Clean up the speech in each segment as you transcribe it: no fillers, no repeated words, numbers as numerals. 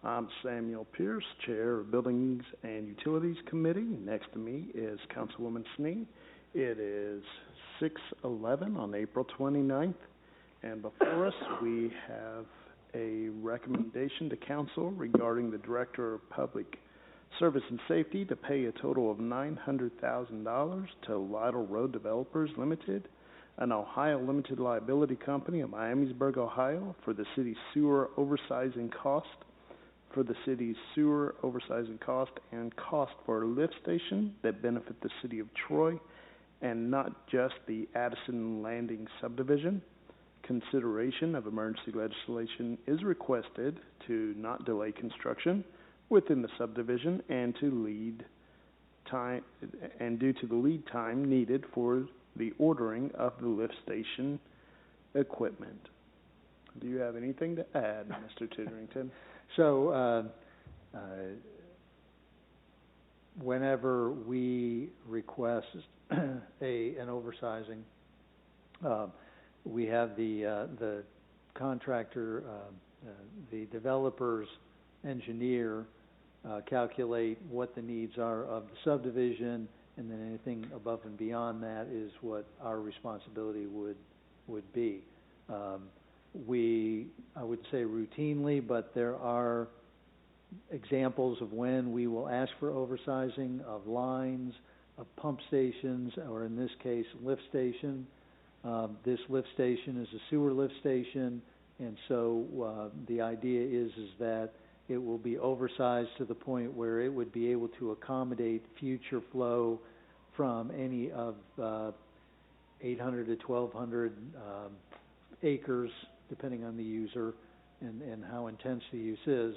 I'm Samuel Pierce, Chair of Buildings and Utilities Committee. Next to me is Councilwoman Snee. It is 6:11 on April 29th, and before us we have a recommendation to Council regarding the Director of Public Service and Safety to pay a total of $900,000 to Lytle Road Developers Limited, an Ohio limited liability company of Miamisburg, Ohio, for the city's sewer oversizing cost, and cost for a lift station that benefit the city of Troy and not just the Addison Landing subdivision. Consideration of emergency legislation is requested to not delay construction within the subdivision and due to the lead time needed for the ordering of the lift station equipment. Do you have anything to add, Mr. Titterington? So, whenever we request an oversizing, we have the contractor, the developer's engineer calculate what the needs are of the subdivision, and then anything above and beyond that is what our responsibility would be. I would say routinely, but there are examples of when we will ask for oversizing of lines, of pump stations, or in this case, lift station. This lift station is a sewer lift station, and so the idea is that it will be oversized to the point where it would be able to accommodate future flow from any of 800 to 1,200 acres, depending on the user and how intense the use is,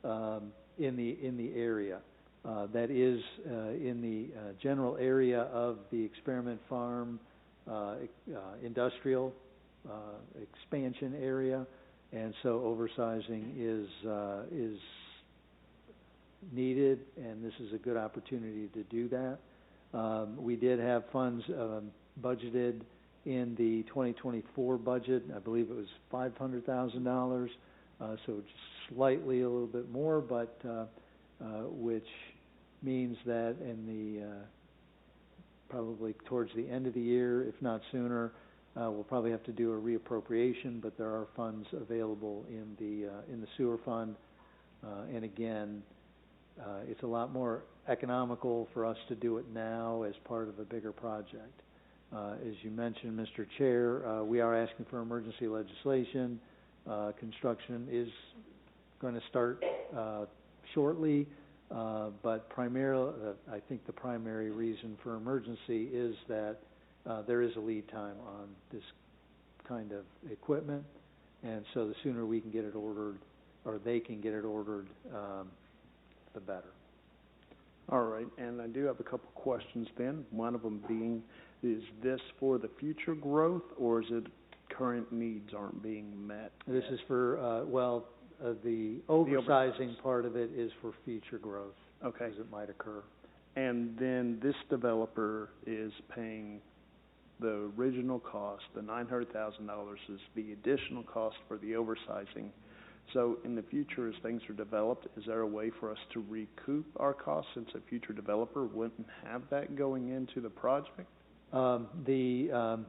in the area. That is in the general area of the experiment farm industrial expansion area, and so oversizing is needed, and this is a good opportunity to do that. We did have funds budgeted in the 2024 budget. I believe it was $500,000, so just slightly a little bit more, but which means that in the probably towards the end of the year, if not sooner, we'll probably have to do a reappropriation, but there are funds available in the sewer fund, and again, it's a lot more economical for us to do it now as part of a bigger project. As you mentioned, Mr. Chair, we are asking for emergency legislation. Construction is going to start shortly, but primarily, I think the primary reason for emergency is that there is a lead time on this kind of equipment, and so the sooner we can get it ordered, or they can get it ordered, the better. All right, and I do have a couple questions then. One of them being, is this for the future growth, or is it current needs aren't being met? This is for, the oversizing part of it is for future growth, okay, as it might occur. And then this developer is paying the original cost, the $900,000 is the additional cost for the oversizing. So in the future, as things are developed, is there a way for us to recoup our costs since a future developer wouldn't have that going into the project? The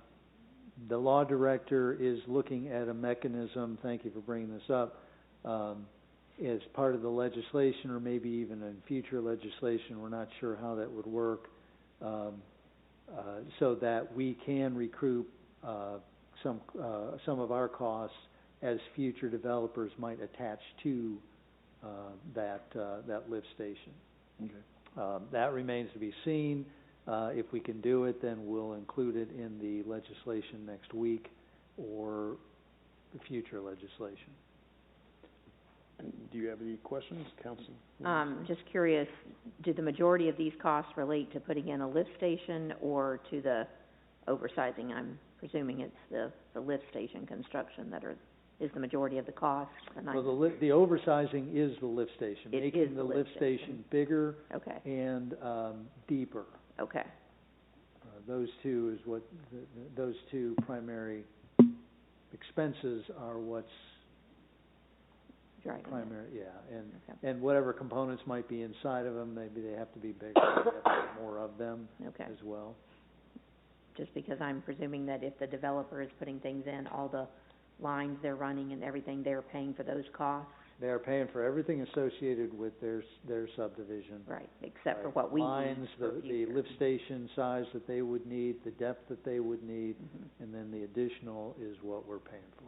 law director is looking at a mechanism, thank you for bringing this up, as part of the legislation, or maybe even in future legislation, we're not sure how that would work, so that we can recoup some of our costs as future developers might attach to that lift station. Okay. That remains to be seen. If we can do it, then we'll include it in the legislation next week or the future legislation. Do you have any questions, Council? Just curious, do the majority of these costs relate to putting in a lift station or to the oversizing? I'm presuming it's the lift station construction that is the majority of the cost. Well, the oversizing is the lift station, making the lift station bigger, okay, and deeper. Okay. Those two is what those two primary expenses are what's driving it. primary, yeah, Okay. and whatever components might be inside of them, maybe they have to be bigger, they have to have more of them Okay. as well. Just because I'm presuming that if the developer is putting things in, all the lines they're running and everything, they're paying for those costs? They are paying for everything associated with their subdivision. Right, except for Right. what we Lines, use for the future. lift station size that they would need, the depth that they would need, Mhm. and then the additional is what we're paying for.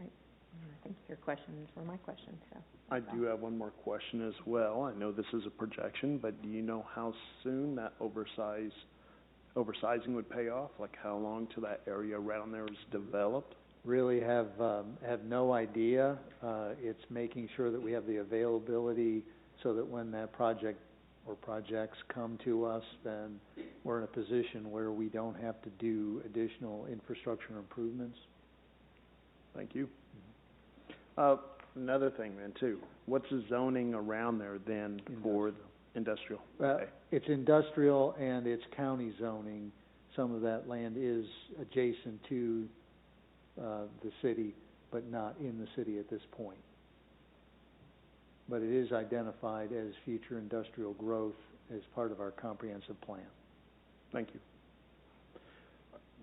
Right. I think your questions were my questions, so. I do have one more question as well. I know this is a projection, but do you know how soon that oversizing would pay off? Like how long till that area around there is developed? Really have no idea. It's making sure that we have the availability so that when that project or projects come to us, then we're in a position where we don't have to do additional infrastructure improvements. Thank you. Another thing then too, what's the zoning around there then for industrial? Okay. It's industrial and it's county zoning. Some of that land is adjacent to the city, but not in the city at this point. But it is identified as future industrial growth as part of our comprehensive plan. Thank you.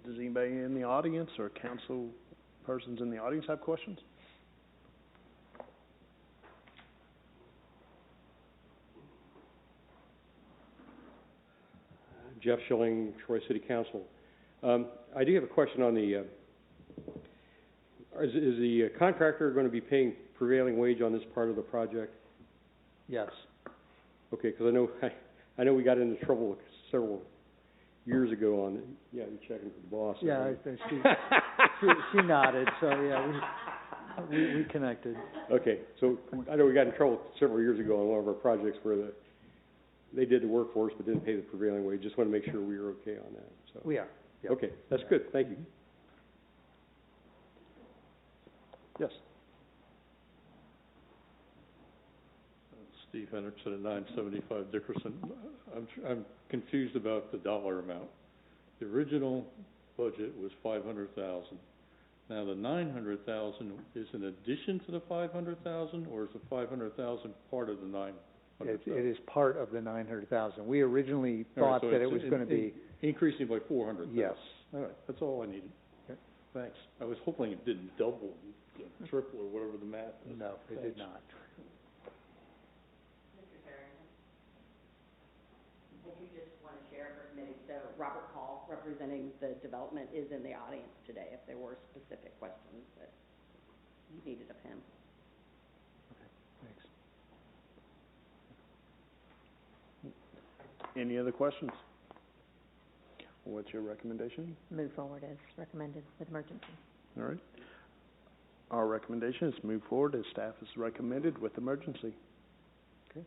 Does anybody in the audience or council persons in the audience have questions? Jeff Schilling, Troy City Council. I do have a question on the, is the contractor going to be paying prevailing wage on this part of the project? Yes. Okay, because I know we got into trouble several years ago on, yeah, you're checking with the boss. Yeah, she nodded, so yeah, we connected. Okay, so I know we got in trouble several years ago on one of our projects where they did the workforce but didn't pay the prevailing wage. Just want to make sure we were okay on that, so. We are. Yep. Okay, that's good, thank you. Yes. Steve Henderson at 975 Dickerson. I'm confused about the dollar amount. The original budget was 500,000. Now the 900,000 is in addition to the 500,000, or is the 500,000 part of the 900,000? It is part of the 900,000. We originally thought that it was going to be increasing by 400,000. Yes. All right, that's all I needed. Okay. Thanks. I was hoping it didn't double, triple, or whatever the math is. No, it did Thanks. not. If you just want to share for a minute, so Robert Hall, representing the development, is in the audience today if there were specific questions that you needed of him. Okay, thanks. Any other questions? What's your recommendation? Move forward as recommended with emergency. All right. Our recommendation is move forward as staff has recommended with emergency. Okay.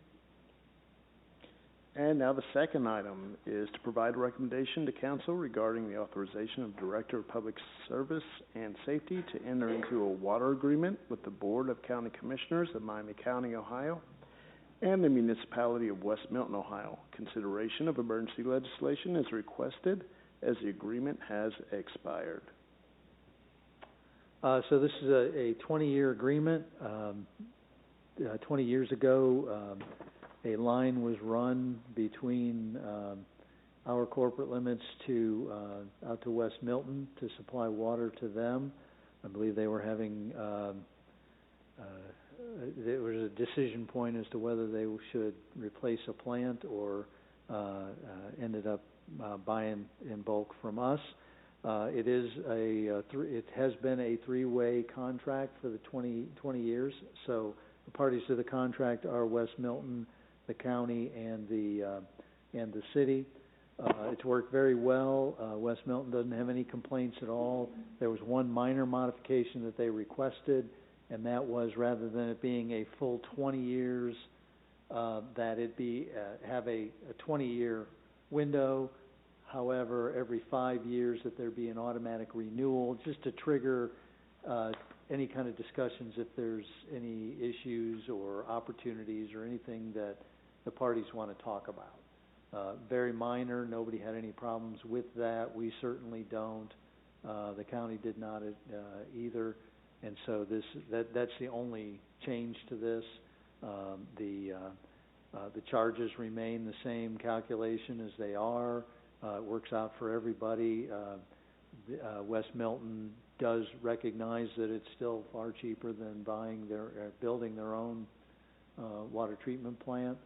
And now the second item is to provide a recommendation to council regarding the authorization of Director of Public Service and Safety to enter into a water agreement with the Board of County Commissioners of Miami County, Ohio, and the municipality of West Milton, Ohio. Consideration of emergency legislation is requested as the agreement has expired. So this is a 20-year agreement. 20 years ago, a line was run between our corporate limits to out to West Milton to supply water to them. I believe they were having there was a decision point as to whether they should replace a plant or ended up buying in bulk from us. It is it has been a three-way contract for the 20 years. So the parties to the contract are West Milton, the county, and the city. It's worked very well. West Milton doesn't have any complaints at all. There was one minor modification that they requested, and that was rather than it being a full 20 years, that it be have a 20-year window. However, every 5 years that there be an automatic renewal, just to trigger any kind of discussions if there's any issues or opportunities or anything that the parties want to talk about. Very minor. Nobody had any problems with that. We certainly don't. The county did not either. And so that's the only change to this. The charges remain the same calculation as they are. It works out for everybody. West Milton does recognize that it's still far cheaper than building their own water treatment plant,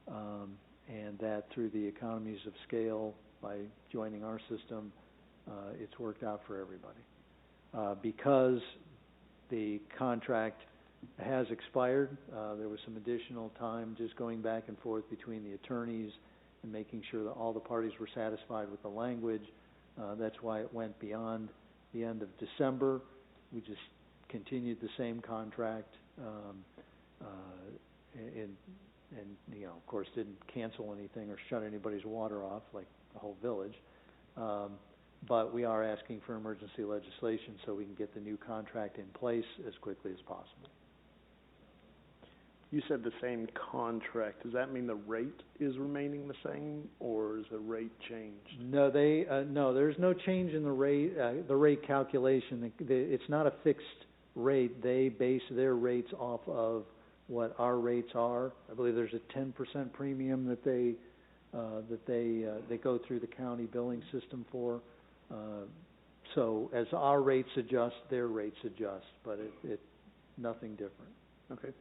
and that through the economies of scale by joining our system, it's worked out for everybody. Because the contract has expired, there was some additional time just going back and forth between the attorneys and making sure that all the parties were satisfied with the language. That's why it went beyond the end of December. We just continued the same contract, and you know, of course, didn't cancel anything or shut anybody's water off like the whole village. But we are asking for emergency legislation so we can get the new contract in place as quickly as possible. You said the same contract. Does that mean the rate is remaining the same, or is the rate changed? No, no, there's no change in the rate calculation. It's not a fixed rate. They base their rates off of what our rates are. I believe there's a 10% premium that they go through the county billing system for. So as our rates adjust, their rates adjust, but it nothing different. Okay.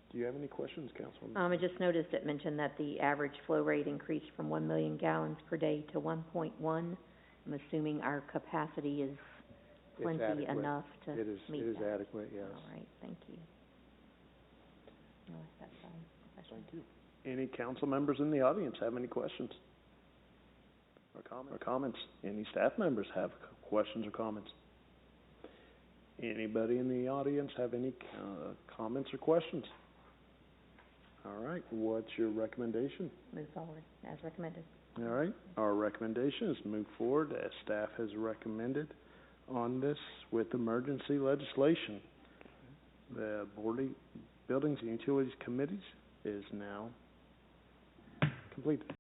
Do you have any questions, Councilwoman? I just noticed it mentioned that the average flow rate increased from 1 million gallons per day to 1.1. I'm assuming our capacity is plenty enough to meet that. It is adequate, yes. All right, thank you. No, that's all. Thank you. Any council members in the audience have any questions or comments? Any staff members have questions or comments? Anybody in the audience have any comments or questions? All right, what's your recommendation? Move forward as recommended. All right, our recommendation is move forward as staff has recommended on this with emergency legislation. The Buildings and Utilities Committees is now completed.